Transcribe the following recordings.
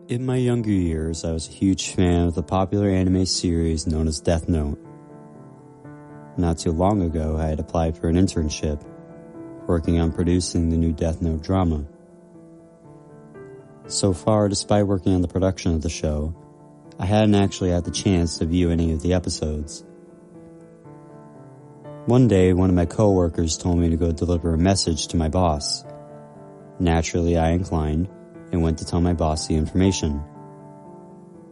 In my younger years, I was a huge fan of the popular anime series known as Deathnote. Not too long ago, I had applied for an internship, working on producing the new Deathnote drama. So far, despite working on the production of the show, I hadn't actually had the chance to view any of the episodes. One day, one of my coworkers told me to go deliver a message to my boss. Naturally, I inclined and went to tell my boss the information.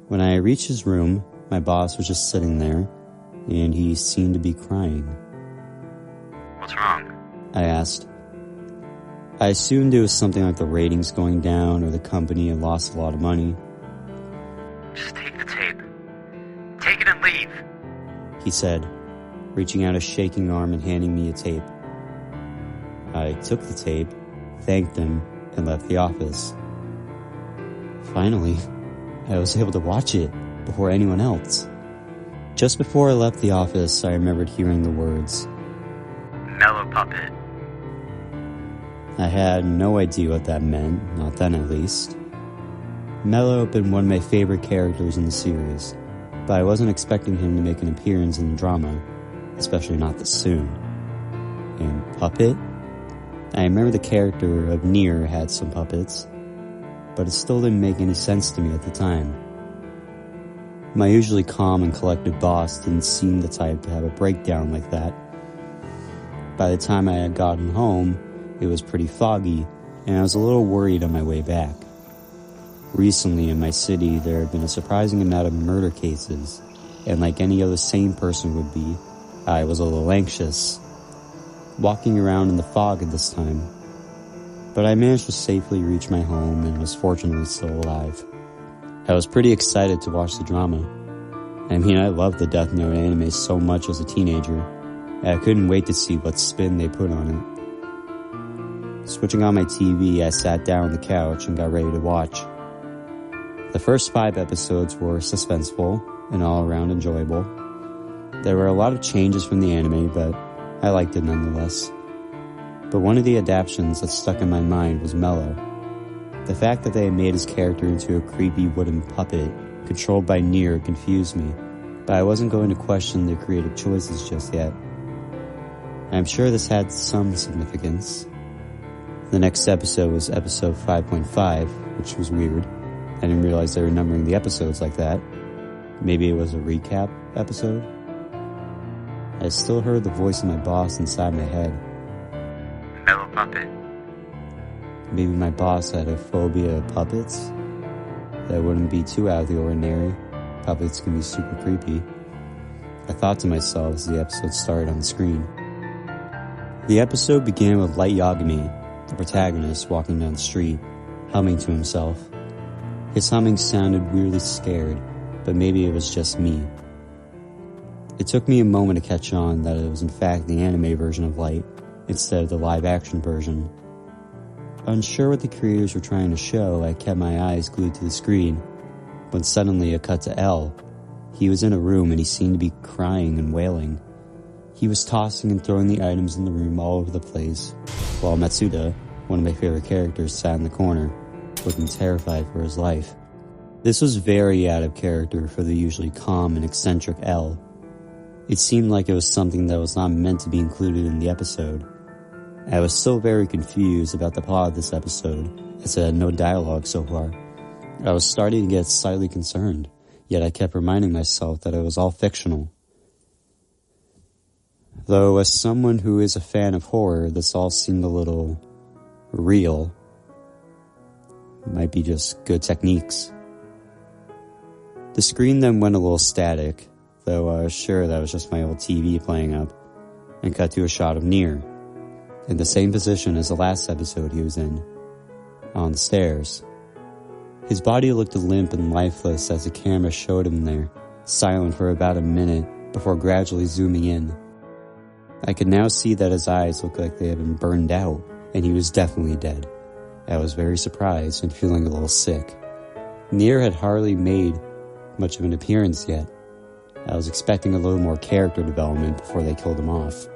When I reached his room, my boss was just sitting there, and he seemed to be crying. "What's wrong?" I asked. I assumed it was something like the ratings going down or the company had lost a lot of money. "Just take the tape. Take it and leave," he said, reaching out a shaking arm and handing me a tape. I took the tape, thanked him, and left the office. Finally, I was able to watch it before anyone else. Just before I left the office, I remembered hearing the words, "Mellow puppet." I had no idea what that meant, not then at least. Mello had been one of my favorite characters in the series, but I wasn't expecting him to make an appearance in the drama, especially not this soon. And puppet? I remember the character of Nier had some puppets, but it still didn't make any sense to me at the time. My usually calm and collected boss didn't seem the type to have a breakdown like that. By the time I had gotten home, it was pretty foggy, and I was a little worried on my way back. Recently in my city, there had been a surprising amount of murder cases, and like any other sane person would be, I was a little anxious, walking around in the fog at this time. But I managed to safely reach my home and was fortunately still alive. I was pretty excited to watch the drama. I mean, I loved the Death Note anime so much as a teenager, and I couldn't wait to see what spin they put on it. Switching on my TV, I sat down on the couch and got ready to watch. The first 5 episodes were suspenseful and all around enjoyable. There were a lot of changes from the anime, but I liked it nonetheless. But one of the adaptations that stuck in my mind was Mello. The fact that they had made his character into a creepy wooden puppet controlled by Nier confused me, but I wasn't going to question their creative choices just yet. I'm sure this had some significance. The next episode was episode 5.5, which was weird. I didn't realize they were numbering the episodes like that. Maybe it was a recap episode? I still heard the voice of my boss inside my head. "Mellow puppet." Maybe my boss had a phobia of puppets? That wouldn't be too out of the ordinary. Puppets can be super creepy. I thought to myself as the episode started on the screen. The episode began with Light Yagami, the protagonist, walking down the street, humming to himself. His humming sounded weirdly scared, but maybe it was just me. It took me a moment to catch on that it was in fact the anime version of Light, instead of the live-action version. Unsure what the creators were trying to show, I kept my eyes glued to the screen, when suddenly it cut to L. He was in a room and he seemed to be crying and wailing. He was tossing and throwing the items in the room all over the place, while Matsuda, one of my favorite characters, sat in the corner, looking terrified for his life. This was very out of character for the usually calm and eccentric L. It seemed like it was something that was not meant to be included in the episode. I was still very confused about the plot of this episode, as it had no dialogue so far. I was starting to get slightly concerned, yet I kept reminding myself that it was all fictional. Though as someone who is a fan of horror, this all seemed a little real. It might be just good techniques. The screen then went a little static, though I was sure that was just my old TV playing up, and cut to a shot of Nier, in the same position as the last episode he was in, on the stairs. His body looked limp and lifeless as the camera showed him there, silent for about a minute before gradually zooming in. I could now see that his eyes looked like they had been burned out, and he was definitely dead. I was very surprised and feeling a little sick. Nier had hardly made much of an appearance yet. I was expecting a little more character development before they killed him off.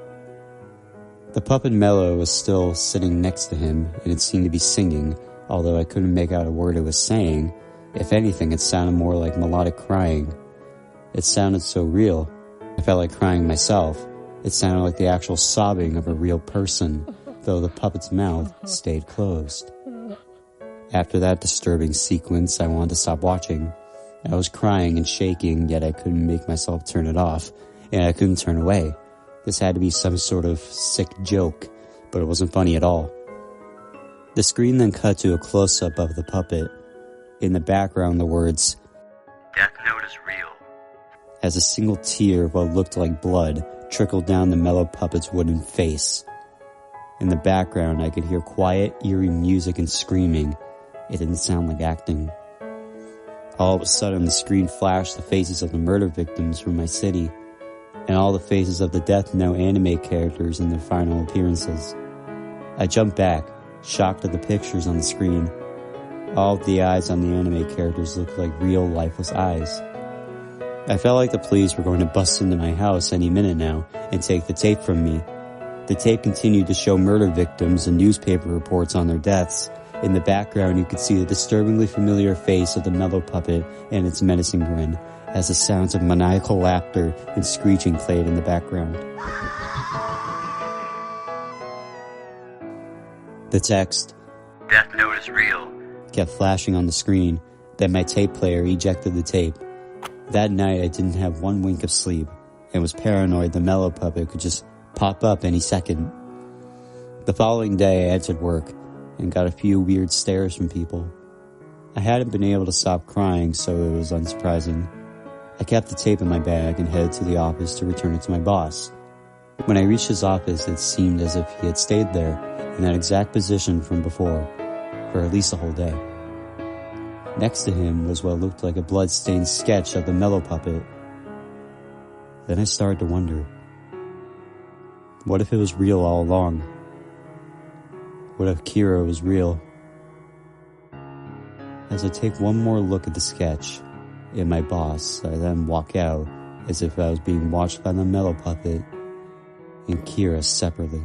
The puppet Mello was still sitting next to him, and it seemed to be singing, although I couldn't make out a word it was saying, If anything, it sounded more like melodic crying. It sounded so real. I felt like crying myself. It sounded like the actual sobbing of a real person, though the puppet's mouth stayed closed. After that disturbing sequence, I wanted to stop watching. I was crying and shaking, yet I couldn't make myself turn it off, and I couldn't turn away. This had to be some sort of sick joke, but it wasn't funny at all. The screen then cut to a close-up of the puppet. In the background, the words, Deathnote Is Real. As a single tear of what looked like blood trickled down the mellow puppet's wooden face. In the background, I could hear quiet, eerie music and screaming. It didn't sound like acting. All of a sudden, the screen flashed the faces of the murder victims from my city, and all the faces of the Death Note anime characters in their final appearances. I jumped back, shocked at the pictures on the screen. All of the eyes on the anime characters looked like real, lifeless eyes. I felt like the police were going to bust into my house any minute now and take the tape from me. The tape continued to show murder victims and newspaper reports on their deaths. In the background, you could see the disturbingly familiar face of the mellow puppet and its menacing grin, as the sounds of maniacal laughter and screeching played in the background. The text, Deathnote Is Real, kept flashing on the screen. Then my tape player ejected the tape. That night, I didn't have one wink of sleep and was paranoid the mellow puppet could just pop up any second. The following day, I entered work and got a few weird stares from people. I hadn't been able to stop crying, so it was unsurprising. I kept the tape in my bag and headed to the office to return it to my boss. When I reached his office, it seemed as if he had stayed there in that exact position from before for at least a whole day. Next to him was what looked like a blood-stained sketch of the mellow puppet. Then I started to wonder, what if it was real all along? What if Kira was real? As I take one more look at the sketch and my boss, I then walk out as if I was being watched by the mellow puppet and Kira separately.